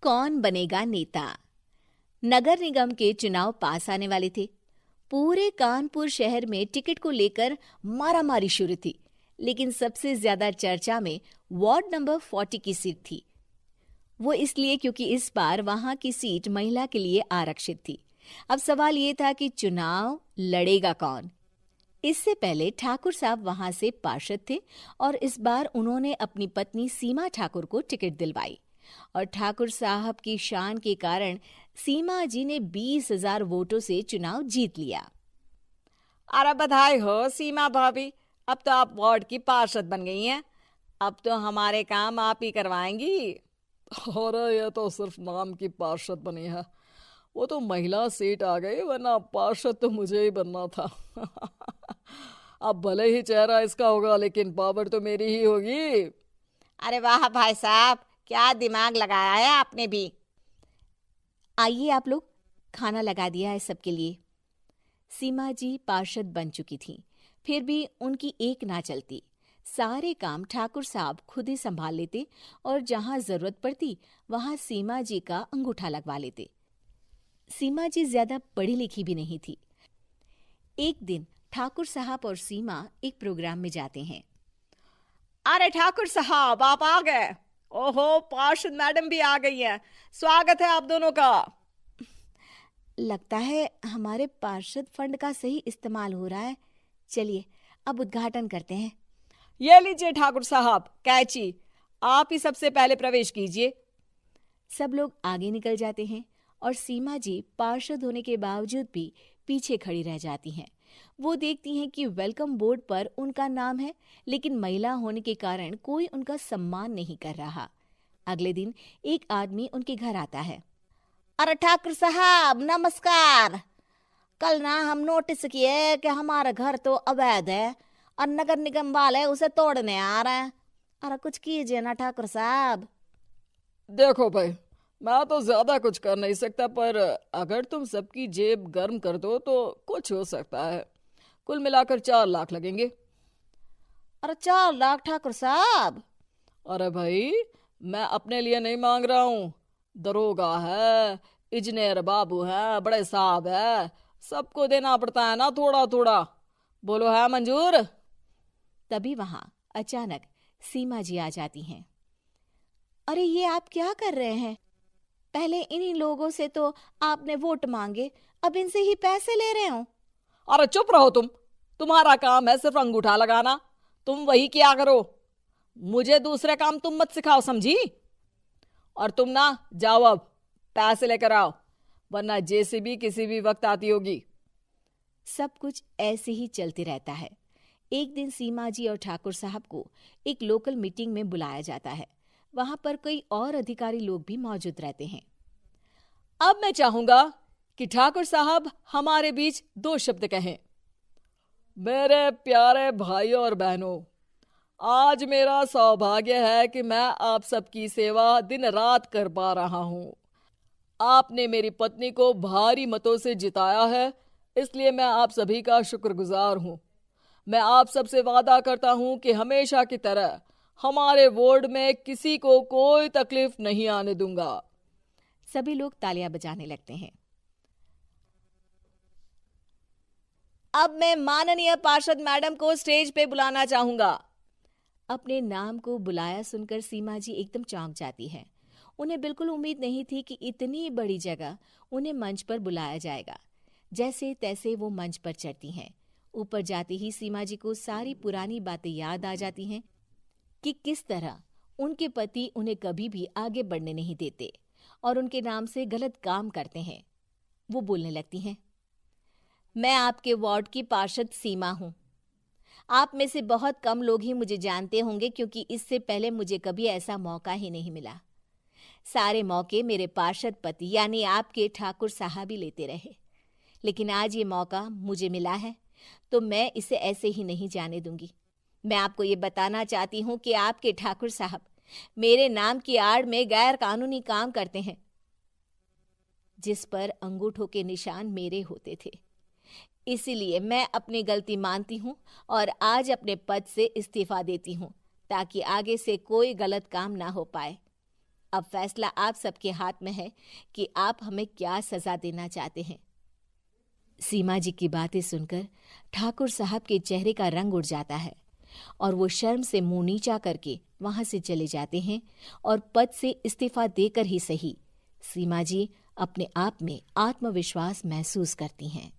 कौन बनेगा नेता। नगर निगम के चुनाव पास आने वाले थे। पूरे कानपुर शहर में टिकट को लेकर मारामारी शुरू थी, लेकिन सबसे ज्यादा चर्चा में वार्ड नंबर 40 की सीट थी। वो इसलिए क्योंकि इस बार वहां की सीट महिला के लिए आरक्षित थी। अब सवाल ये था कि चुनाव लड़ेगा कौन। इससे पहले ठाकुर साहब वहां से पार्षद थे और इस बार उन्होंने अपनी पत्नी सीमा ठाकुर को टिकट दिलवाई और ठाकुर साहब की शान के कारण सीमा जी ने 20,000 वोटों से चुनाव जीत लिया। अरे बधाई हो सीमा भाभी, अब तो आप वार्ड की पार्षद बन गई हैं। अब तो हमारे काम आप ही करवाएंगी। अरे ये तो सिर्फ नाम की पार्षद बनी है, वो तो महिला सीट आ गई, वरना पार्षद तो मुझे ही बनना था। अब भले ही चेहरा इसका होगा, लेकिन पावर तो मेरी ही होगी। अरे वाह भाई साहब, क्या दिमाग लगाया है आपने भी। आइए आप लोग, खाना लगा दिया है सबके लिए। सीमा जी पार्षद बन चुकी थी, फिर भी उनकी एक ना चलती। सारे काम ठाकुर साहब खुद ही संभाल लेते और जहां जरूरत पड़ती वहां सीमा जी का अंगूठा लगवा लेते। सीमा जी ज्यादा पढ़ी लिखी भी नहीं थी। एक दिन ठाकुर साहब और सीमा एक प्रोग्राम में जाते हैं। अरे ठाकुर साहब, आप आ गए। ओहो, पार्षद मैडम भी आ गई हैं। स्वागत है आप दोनों का। लगता है हमारे पार्षद फंड का सही इस्तेमाल हो रहा है। चलिए अब उद्घाटन करते हैं। ये लीजिए ठाकुर साहब कैची, आप ही सबसे पहले प्रवेश कीजिए। सब लोग आगे निकल जाते हैं और सीमा जी पार्षद होने के बावजूद भी पीछे खड़ी रह जाती हैं। वो देखती हैं कि वेलकम बोर्ड पर उनका नाम है, लेकिन महिला होने के कारण कोई उनका सम्मान नहीं कर रहा। अगले दिन एक आदमी उनके घर आता है। अरे ठाकुर साहब नमस्कार। कल ना हम नोटिस किए कि हमारा घर तो अवैध है और नगर निगम वाले उसे तोड़ने आ रहे हैं। अरे कुछ कीजिए ना ठाकुर साहब। देखो भाई, मैं तो ज्यादा कुछ कर नहीं सकता, पर अगर तुम सबकी जेब गर्म कर दो तो कुछ हो सकता है। कुल मिलाकर 4 लाख लगेंगे। अरे 4 लाख ठाकुर साहब? अरे भाई, मैं अपने लिए नहीं मांग रहा हूँ। दरोगा है, इंजीनियर बाबू है, बड़े साहब है, सबको देना पड़ता है ना थोड़ा थोड़ा। बोलो है मंजूर? तभी वहां अचानक सीमा जी आ जाती हैं। अरे ये आप क्या कर रहे हैं? पहले इन्हीं लोगों से तो आपने वोट मांगे, अब इनसे ही पैसे ले रहे हो। अरे चुप रहो तुम, तुम्हारा काम है सिर्फ अंगूठा लगाना, तुम वही किया करो। मुझे दूसरे काम तुम मत सिखाओ, समझी? और तुम ना जाओ, अब पैसे लेकर आओ, वरना जेसीबी किसी भी वक्त आती होगी। सब कुछ ऐसे ही चलते रहता है। एक दिन सीमा जी और ठाकुर साहब को एक लोकल मीटिंग में बुलाया जाता है। वहां पर कई और अधिकारी लोग भी मौजूद रहते हैं। अब मैं चाहूंगा कि ठाकुर साहब हमारे बीच 2 शब्द कहें। मेरे प्यारे भाइयों और बहनों, आज मेरा सौभाग्य है कि मैं आप सबकी सेवा दिन रात कर पा रहा हूं। आपने मेरी पत्नी को भारी मतों से जिताया है, इसलिए मैं आप सभी का शुक्रगुजार हूं। मैं आप सबसे वादा करता हूं कि हमेशा की तरह हमारे वार्ड में किसी को कोई तकलीफ नहीं आने दूंगा। सभी लोग तालियां बजाने लगते हैं। अब मैं माननीय पार्षद मैडम को स्टेज पे बुलाना चाहूंगा। अपने नाम को बुलाया सुनकर सीमा जी एकदम चौंक जाती है। उन्हें बिल्कुल उम्मीद नहीं थी कि इतनी बड़ी जगह उन्हें मंच पर बुलाया जाएगा। जैसे तैसे वो मंच पर चढ़ती हैं। ऊपर जाते ही सीमा जी को सारी पुरानी बातें याद आ जाती हैं कि किस तरह उनके पति उन्हें कभी भी आगे बढ़ने नहीं देते और उनके नाम से गलत काम करते हैं। वो बोलने लगती हैं। मैं आपके वार्ड की पार्षद सीमा हूं। आप में से बहुत कम लोग ही मुझे जानते होंगे, क्योंकि इससे पहले मुझे कभी ऐसा मौका ही नहीं मिला। सारे मौके मेरे पार्षद पति यानी आपके ठाकुर साहब ही लेते रहे, लेकिन आज ये मौका मुझे मिला है तो मैं इसे ऐसे ही नहीं जाने दूंगी। मैं आपको ये बताना चाहती हूँ कि आपके ठाकुर साहब मेरे नाम की आड़ में गैर कानूनी काम करते हैं, जिस पर अंगूठों के निशान मेरे होते थे। इसीलिए मैं अपनी गलती मानती हूँ और आज अपने पद से इस्तीफा देती हूँ, ताकि आगे से कोई गलत काम ना हो पाए। अब फैसला आप सबके हाथ में है कि आप हमें क्या सजा देना चाहते हैं। सीमा जी की बातें सुनकर ठाकुर साहब के चेहरे का रंग उड़ जाता है और वो शर्म से मुंह नीचा करके वहां से चले जाते हैं और पद से इस्तीफा देकर ही सही सीमा जी अपने आप में आत्मविश्वास महसूस करती हैं।